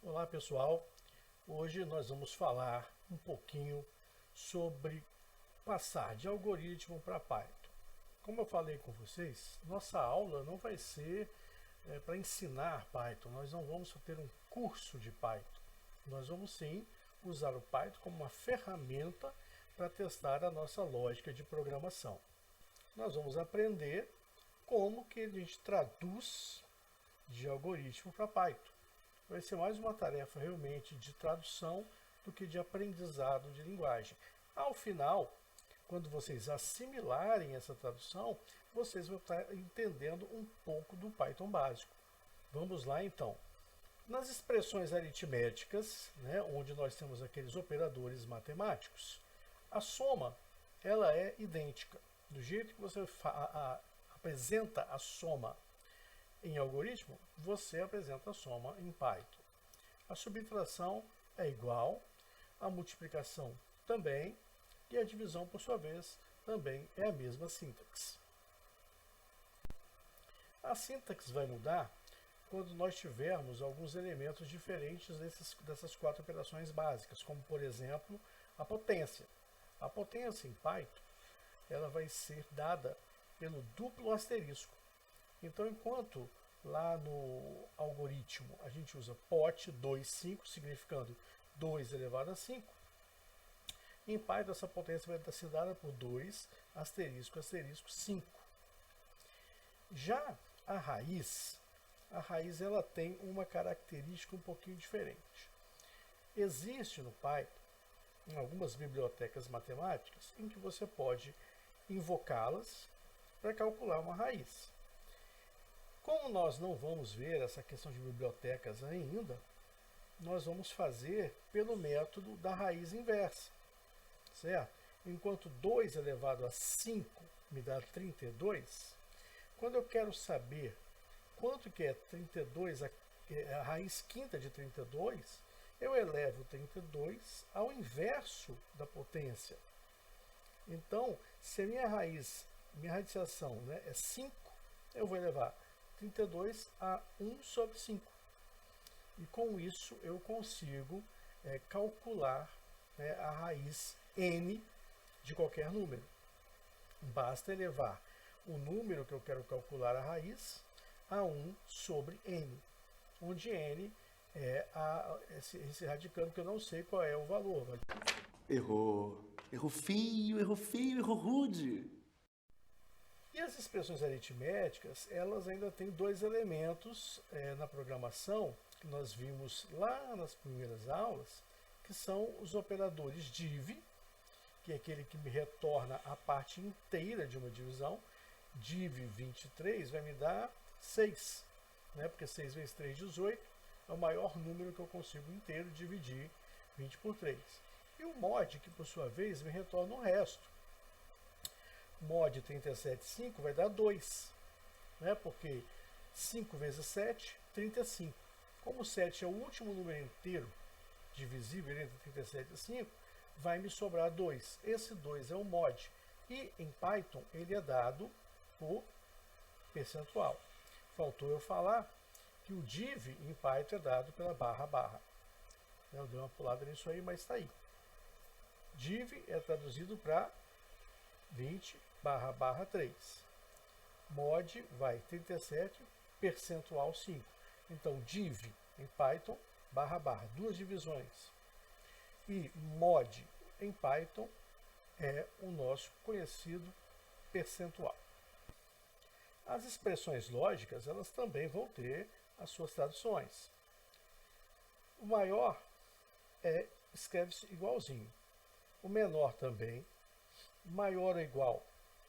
Olá pessoal, hoje nós vamos falar um pouquinho sobre passar de algoritmo para Python. Como eu falei com vocês, nossa aula não vai ser para ensinar Python, nós não vamos ter um curso de Python. Nós vamos sim usar o Python como uma ferramenta para testar a nossa lógica de programação. Nós vamos aprender como que a gente traduz de algoritmo para Python. Vai ser mais uma tarefa realmente de tradução do que de aprendizado de linguagem. Ao final, quando vocês assimilarem essa tradução, vocês vão estar entendendo um pouco do Python básico. Vamos lá então. Nas expressões aritméticas, onde nós temos aqueles operadores matemáticos, a soma ela é idêntica. Do jeito que você apresenta a soma em algoritmo, você apresenta a soma em Python. A subtração é igual, a multiplicação também, e a divisão, por sua vez, também é a mesma sintaxe. A sintaxe vai mudar quando nós tivermos alguns elementos diferentes dessas quatro operações básicas, como, por exemplo, a potência. A potência em Python ela vai ser dada pelo duplo asterisco. Então, enquanto lá no algoritmo a gente usa pot 2,5, significando 2 elevado a 5, em Python essa potência vai ser dada por 2 asterisco asterisco 5. Já a raiz ela tem uma característica um pouquinho diferente. Existe no Python em algumas bibliotecas matemáticas em que você pode invocá-las para calcular uma raiz. Como nós não vamos ver essa questão de bibliotecas ainda, nós vamos fazer pelo método da raiz inversa, certo? Enquanto 2 elevado a 5 me dá 32, quando eu quero saber quanto que é 32, a raiz quinta de 32, eu elevo 32 ao inverso da potência. Então, se a minha radiciação é 5, eu vou elevar 32 a 1 sobre 5. E com isso eu consigo calcular a raiz n de qualquer número. Basta elevar o número que eu quero calcular a raiz a 1 sobre n, onde n é esse radicando que eu não sei qual é o valor. Errou. Errou feio, errou rude. E as expressões aritméticas, elas ainda têm dois elementos na programação, que nós vimos lá nas primeiras aulas, que são os operadores div, que é aquele que me retorna a parte inteira de uma divisão. Div 23 vai me dar 6, porque 6 vezes 3, 18, é o maior número que eu consigo inteiro dividir 20 por 3. E o mod, que por sua vez me retorna o resto. Mod 37,5 vai dar 2, porque 5 vezes 7, 35. Como 7 é o último número inteiro divisível entre 37 e 5, vai me sobrar 2. Esse 2 é o mod. E em Python ele é dado por percentual. Faltou eu falar que o div em Python é dado pela barra. Eu dei uma pulada nisso aí, mas está aí. Div é traduzido para 20 /3. Mod vai 37, percentual 5. Então, div em Python, /, duas divisões. E mod em Python é o nosso conhecido percentual. As expressões lógicas, elas também vão ter as suas traduções. O maior escreve-se igualzinho. O menor também. Maior ou igual,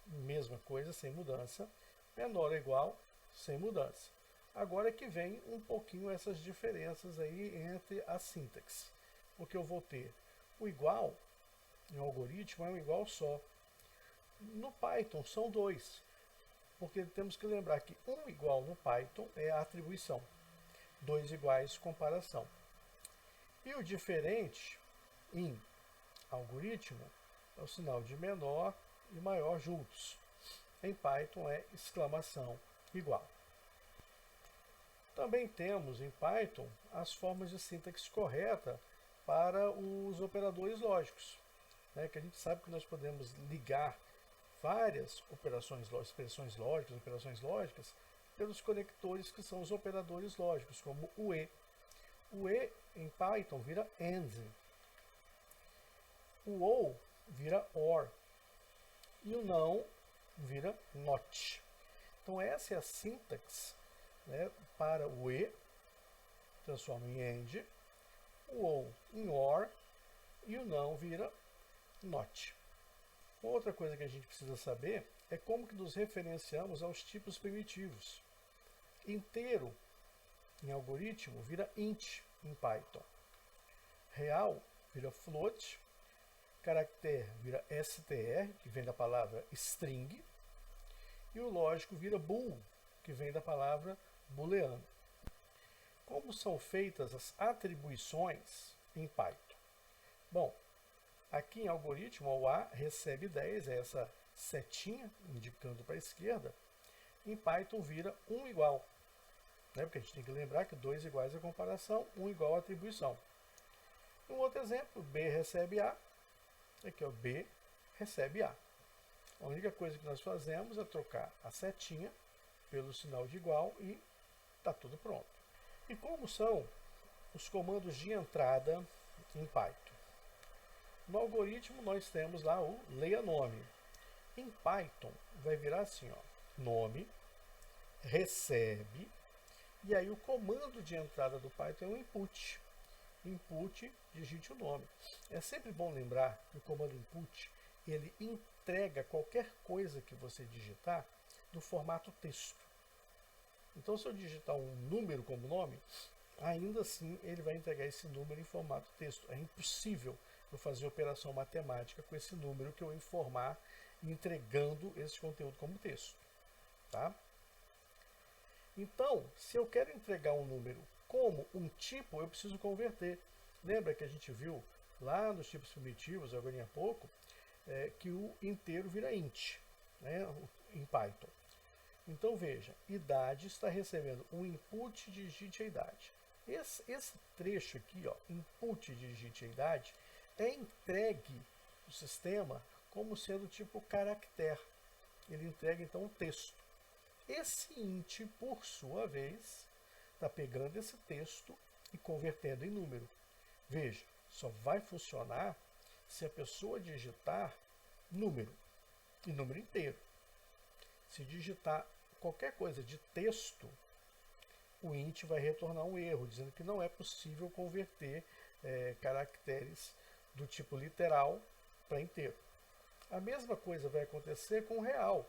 mesma coisa, sem mudança. Menor ou igual, sem mudança. Agora que vem um pouquinho essas diferenças aí entre a sintaxe. Porque eu vou ter o igual, em um algoritmo, é um igual só. No Python são 2. Porque temos que lembrar que 1 igual no Python é a atribuição. 2 iguais, comparação. E o diferente em algoritmo é o sinal de menor e maior juntos. Em Python é exclamação igual. Também temos em Python as formas de sintaxe correta para os operadores lógicos, né, que a gente sabe que nós podemos ligar várias expressões lógicas, pelos conectores que são os operadores lógicos, como o E. O E em Python vira AND. O OR vira OR. E o não vira NOT. Então essa é a sintaxe, né, para o E, transforma em AND, o OR em OR e o não vira NOT. Outra coisa que a gente precisa saber é como que nos referenciamos aos tipos primitivos. Inteiro em algoritmo vira int em Python. Real vira float. Caractere vira str, que vem da palavra string. E o lógico vira bool, que vem da palavra booleano. Como são feitas as atribuições em Python? Bom, aqui em algoritmo, o A recebe 10, é essa setinha indicando para a esquerda. Em Python vira 1 igual, né? Porque a gente tem que lembrar que 2 iguais é comparação, 1 igual a atribuição. Um outro exemplo, B recebe A, aqui é o B recebe A. A única coisa que nós fazemos é trocar a setinha pelo sinal de igual e está tudo pronto. E como são os comandos de entrada em Python? No algoritmo nós temos lá o leia nome. Em Python vai virar assim, ó, nome, recebe, e aí o comando de entrada do Python é o input. Input, digite o nome. É sempre bom lembrar que o comando input, ele entrega qualquer coisa que você digitar no formato texto. Então, se eu digitar um número como nome, ainda assim ele vai entregar esse número em formato texto. É impossível eu fazer operação matemática com esse número que eu informar entregando esse conteúdo como texto. Tá? Então, se eu quero entregar um número como um tipo, eu preciso converter. Lembra que a gente viu lá nos tipos primitivos, agora há pouco, que o inteiro vira int, né, em Python. Então veja, idade está recebendo um input, digite a idade. Esse trecho aqui, ó, input, digite a idade, é entregue no sistema como sendo tipo caractere. Ele entrega então o texto. Esse int, por sua vez, está pegando esse texto e convertendo em número. Veja, só vai funcionar se a pessoa digitar número, e número inteiro. Se digitar qualquer coisa de texto, o int vai retornar um erro, dizendo que não é possível converter caracteres do tipo literal para inteiro. A mesma coisa vai acontecer com o real.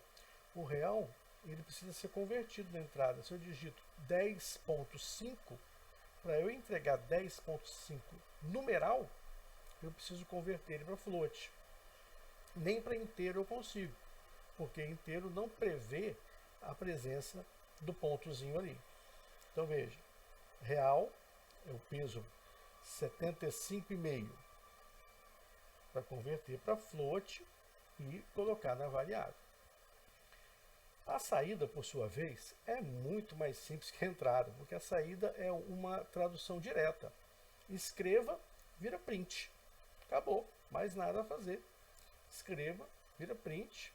O real, ele precisa ser convertido na entrada. Se eu digito 10.5, para eu entregar 10.5 numeral, eu preciso converter ele para float. Nem para inteiro eu consigo, porque inteiro não prevê a presença do pontozinho ali. Então veja, real é o peso 75,5 para converter para float e colocar na variável. A saída, por sua vez, é muito mais simples que a entrada, porque a saída é uma tradução direta. Escreva, vira print. Acabou, mais nada a fazer. Escreva, vira print.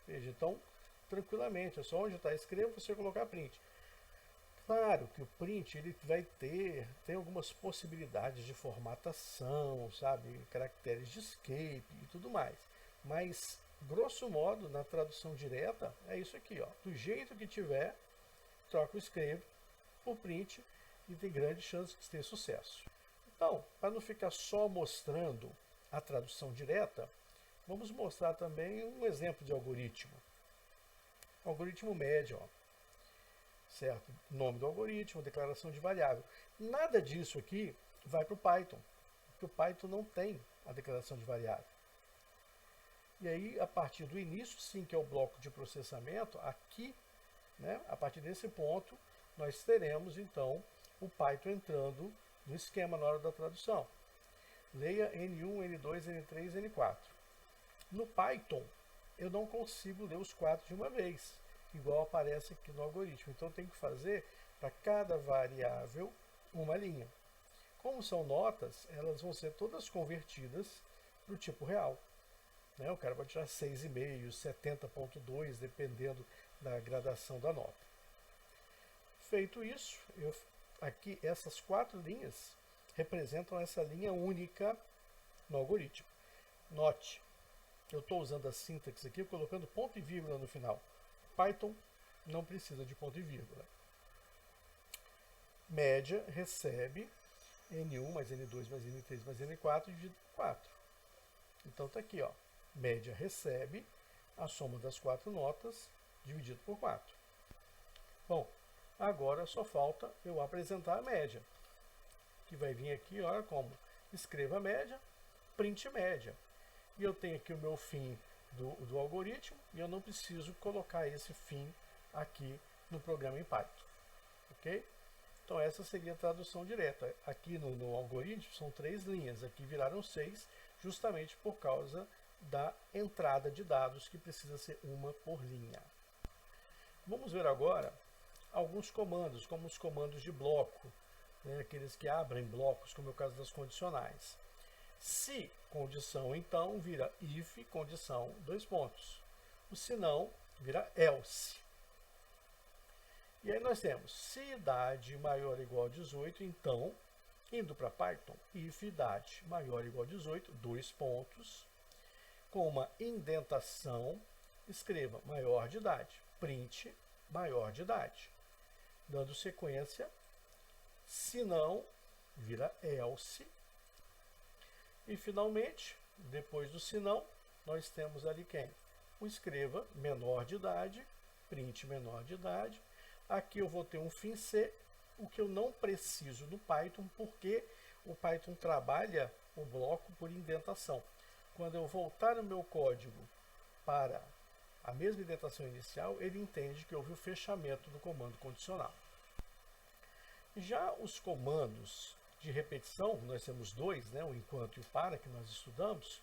Veja, então, tranquilamente, é só onde está escreva, você colocar print. Claro que o print ele vai tem algumas possibilidades de formatação, sabe, caracteres de escape e tudo mais. Mas, grosso modo, na tradução direta, é isso aqui, ó. Do jeito que tiver, troca o escreve por print e tem grande chance de ter sucesso. Então, para não ficar só mostrando a tradução direta, vamos mostrar também um exemplo de algoritmo. Algoritmo médio, ó. Certo? Nome do algoritmo, declaração de variável. Nada disso aqui vai para o Python, porque o Python não tem a declaração de variável. E aí, a partir do início, sim, que é o bloco de processamento, aqui, né, a partir desse ponto, nós teremos, então, o Python entrando no esquema na hora da tradução. Leia N1, N2, N3, N4. No Python, eu não consigo ler os 4 de uma vez, igual aparece aqui no algoritmo. Então, eu tenho que fazer para cada variável uma linha. Como são notas, elas vão ser todas convertidas para o tipo real. Né? O cara pode tirar 6,5, 70,2, dependendo da gradação da nota. Feito isso, aqui essas 4 linhas representam essa linha única no algoritmo. Note, eu estou usando a sintaxe aqui, colocando ponto e vírgula no final. Python não precisa de ponto e vírgula. Média recebe N1 mais N2 mais N3 mais N4 dividido por 4. Então está aqui, ó. Média recebe a soma das 4 notas dividido por 4. Bom, agora só falta eu apresentar a média, que vai vir aqui, olha como, escreva a média, print média. E eu tenho aqui o meu fim do algoritmo, e eu não preciso colocar esse fim aqui no programa em Python. Ok? Então essa seria a tradução direta. Aqui no algoritmo são 3 linhas, aqui viraram 6, justamente por causa da entrada de dados, que precisa ser uma por linha. Vamos ver agora alguns comandos, como os comandos de bloco, né, aqueles que abrem blocos, como é o caso das condicionais. Se condição, então, vira if, condição, 2 pontos. O se não, vira else. E aí nós temos, se idade maior ou igual a 18, então, indo para Python, if idade maior ou igual a 18, 2 pontos, com uma indentação, escreva maior de idade, print maior de idade. Dando sequência, se não, vira else. E finalmente, depois do se não, nós temos ali quem? O escreva menor de idade, print menor de idade. Aqui eu vou ter um fim C, o que eu não preciso no Python, porque o Python trabalha o bloco por indentação. Quando eu voltar o meu código para a mesma indentação inicial, ele entende que houve o fechamento do comando condicional. Já os comandos de repetição, nós temos 2, né, o enquanto e o para, que nós estudamos.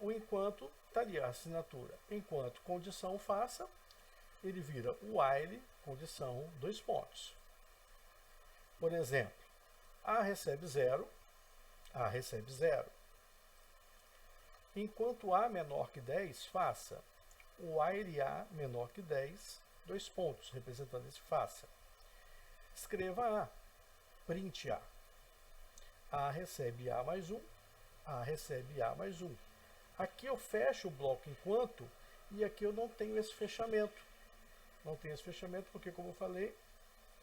O enquanto está ali a assinatura. Enquanto condição faça, ele vira while, condição, 2 pontos. Por exemplo, A recebe 0, A recebe 0. Enquanto A menor que 10, faça o while A menor que 10, 2 pontos, representando esse faça. Escreva A, print A. A recebe A mais 1, A recebe A mais 1. Aqui eu fecho o bloco enquanto, e aqui eu não tenho esse fechamento. Não tenho esse fechamento porque, como eu falei,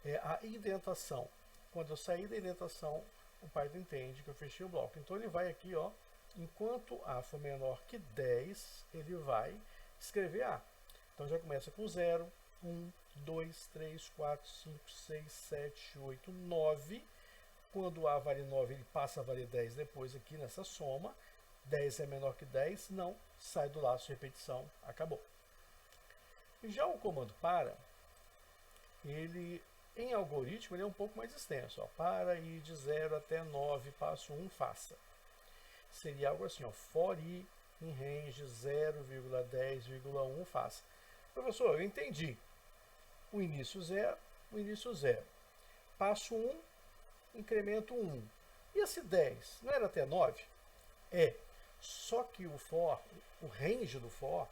é a indentação. Quando eu sair da indentação, o Python entende que eu fechei o bloco. Então ele vai aqui, ó, enquanto A for menor que 10, ele vai escrever A. Então já começa com 0, 1, 2, 3, 4, 5, 6, 7, 8, 9. Quando A vale 9, ele passa a valer 10 depois aqui nessa soma. 10 é menor que 10, não, sai do laço de repetição, acabou. Já o comando para, ele, em algoritmo, ele é um pouco mais extenso. Ó, para i de 0 até 9, passo 1, faça. Seria algo assim, ó, for i em range 0,10,1, faça. Professor, eu entendi. O início 0, o início 0. Passo 1, incremento 1. E esse 10, não era até 9? É. Só que o for, o range do for,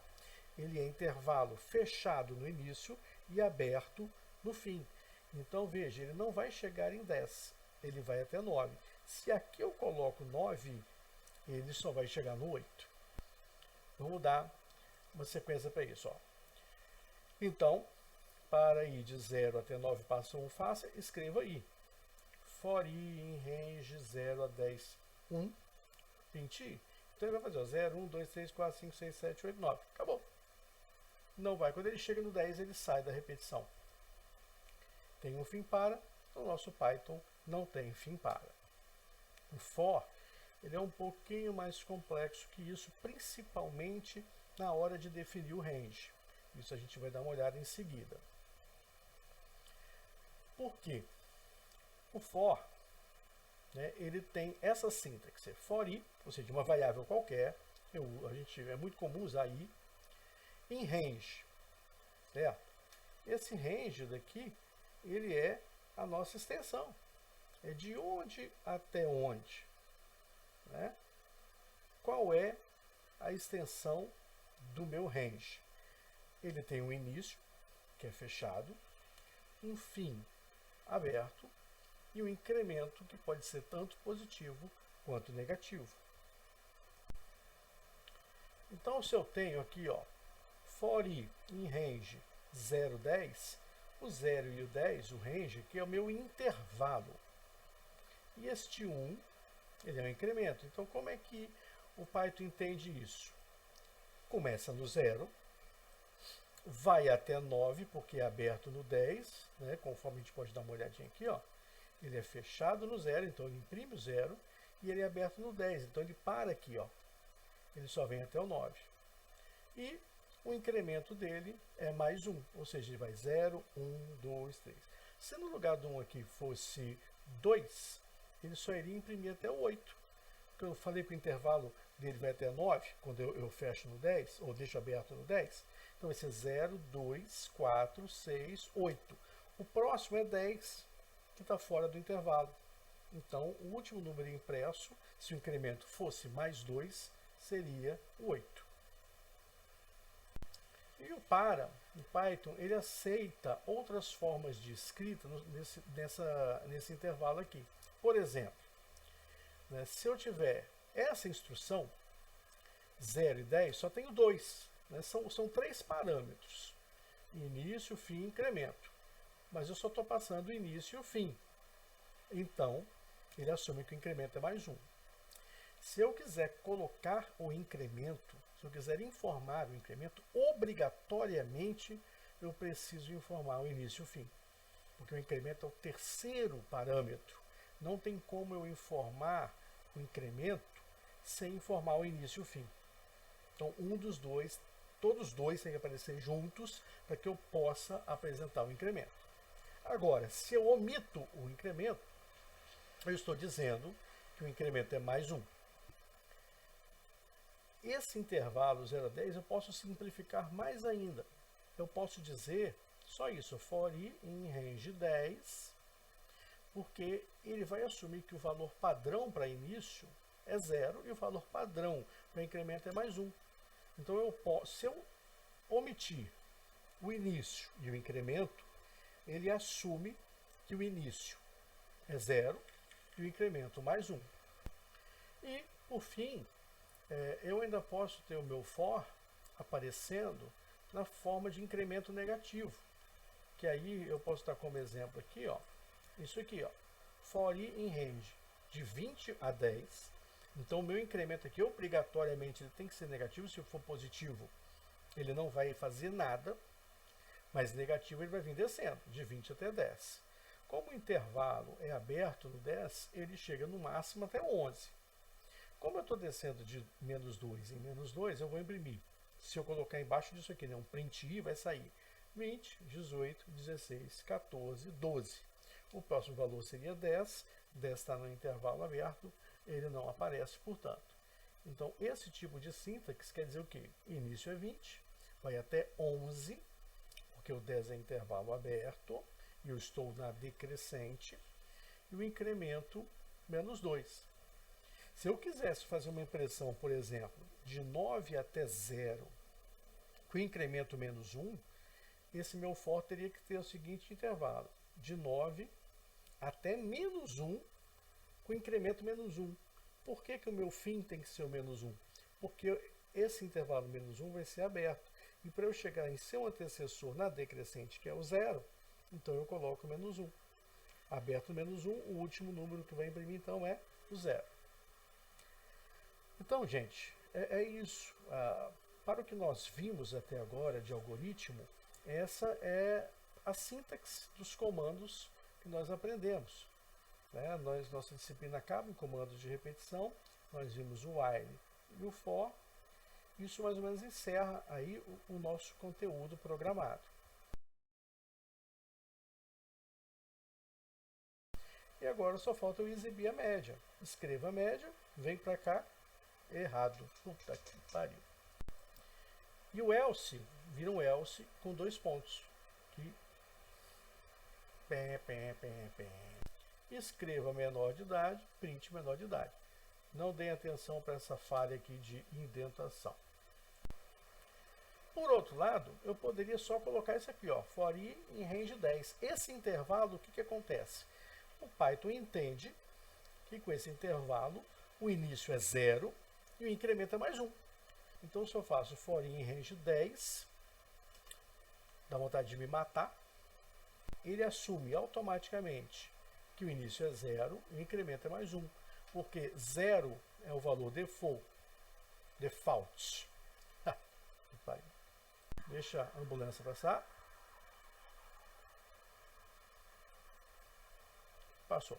ele é intervalo fechado no início e aberto no fim. Então, veja, ele não vai chegar em 10, ele vai até 9. Se aqui eu coloco 9, ele só vai chegar no 8. Vamos dar uma sequência para isso. Ó. Então, para i de 0 até 9, passo 1, faça, escreva i. For i em range 0 a 10, 1, print i. Então ele vai fazer ó, 0, 1, 2, 3, 4, 5, 6, 7, 8, 9. Acabou. Não vai. Quando ele chega no 10, ele sai da repetição. Tem um fim para, o nosso Python não tem fim para. O for, ele é um pouquinho mais complexo que isso, principalmente na hora de definir o range. Isso a gente vai dar uma olhada em seguida. Por quê? O for, né, ele tem essa sintaxe, for i, ou seja, uma variável qualquer, é muito comum usar i, em range. Certo? Esse range daqui ele é a nossa extensão. É de onde até onde, né? Qual é a extensão do meu range? Ele tem um início, que é fechado, um fim aberto e um incremento que pode ser tanto positivo quanto negativo. Então, se eu tenho aqui, ó, for i em range 0, 10, o 0 e o 10, o range aqui é o meu intervalo. E este 1, ele é um incremento. Então, como é que o Python entende isso? Começa no 0, vai até 9, porque é aberto no 10, né? Conforme a gente pode dar uma olhadinha aqui, ó. Ele é fechado no 0, então ele imprime o 0, e ele é aberto no 10, então ele para aqui, ó. Ele só vem até o 9. E o incremento dele é mais 1, ou seja, ele vai 0, 1, 2, 3. Se no lugar do 1 aqui fosse 2, ele só iria imprimir até o 8. Porque eu falei que o intervalo dele vai até 9, quando eu fecho no 10, ou deixo aberto no 10. Então vai ser 0, 2, 4, 6, 8. O próximo é 10, que está fora do intervalo. Então, o último número impresso, se o incremento fosse mais 2, seria o 8. E o Python, ele aceita outras formas de escrita nesse intervalo aqui. Por exemplo, né, se eu tiver essa instrução, 0 e 10, só tenho 2. Né, são 3 parâmetros. Início, fim e incremento. Mas eu só estou passando o início e o fim. Então, ele assume que o incremento é mais 1. Se eu quiser colocar o incremento, se eu quiser informar o incremento, obrigatoriamente eu preciso informar o início e o fim. Porque o incremento é o terceiro parâmetro. Não tem como eu informar o incremento sem informar o início e o fim. Então, um dos dois, todos os dois têm que aparecer juntos para que eu possa apresentar o incremento. Agora, se eu omito o incremento, eu estou dizendo que o incremento é mais 1. Esse intervalo 0 a 10 eu posso simplificar mais ainda. Eu posso dizer só isso, for i em range 10, porque ele vai assumir que o valor padrão para início é 0 e o valor padrão para incremento é mais 1. Então, se eu omitir o início e o incremento, ele assume que o início é 0 e o incremento mais 1. E, por fim, eu ainda posso ter o meu for aparecendo na forma de incremento negativo. Que aí eu posso estar como exemplo aqui, ó, isso aqui, ó, for i em range de 20 a 10. Então, o meu incremento aqui, obrigatoriamente, ele tem que ser negativo. Se for positivo, ele não vai fazer nada, mas negativo ele vai vir descendo, de 20 até 10. Como o intervalo é aberto no 10, ele chega no máximo até 11. Como eu estou descendo de menos 2 em menos 2, eu vou imprimir. Se eu colocar embaixo disso aqui, né, um print i, vai sair 20, 18, 16, 14, 12. O próximo valor seria 10. 10 está no intervalo aberto, ele não aparece, portanto. Então, esse tipo de sintaxe quer dizer o quê? Início é 20, vai até 11, porque o 10 é intervalo aberto, e eu estou na decrescente, e o incremento menos 2. Se eu quisesse fazer uma impressão, por exemplo, de 9 até 0, com incremento menos 1, esse meu for teria que ter o seguinte intervalo, de 9 até menos 1, com incremento menos 1. Por que o meu fim tem que ser o menos 1? Porque esse intervalo menos 1 vai ser aberto. E para eu chegar em seu antecessor na decrescente, que é o 0, então eu coloco menos 1. Aberto menos 1, o último número que vai imprimir, então, é o 0. Então, gente, é isso. Para o que nós vimos até agora de algoritmo, essa é a sintaxe dos comandos que nós aprendemos. Né? Nossa disciplina acaba em comandos de repetição, nós vimos o while e o for. Isso mais ou menos encerra aí o nosso conteúdo programado. E agora só falta eu exibir a média. Escreva a média, vem para cá, errado. Puta que pariu. E o else vira um else com 2 pontos. Que pem. Escreva menor de idade, print menor de idade. Não deem atenção para essa falha aqui de indentação. Por outro lado, eu poderia só colocar isso aqui, ó, for i em range 10. Esse intervalo, o que acontece? O Python entende que com esse intervalo o início é 0 e o incremento é mais 1. Então, se eu faço for i em range 10, dá vontade de me matar, ele assume automaticamente que o início é 0 e o incremento é mais 1, porque 0 é o valor default. Deixa a ambulância passar. Passou.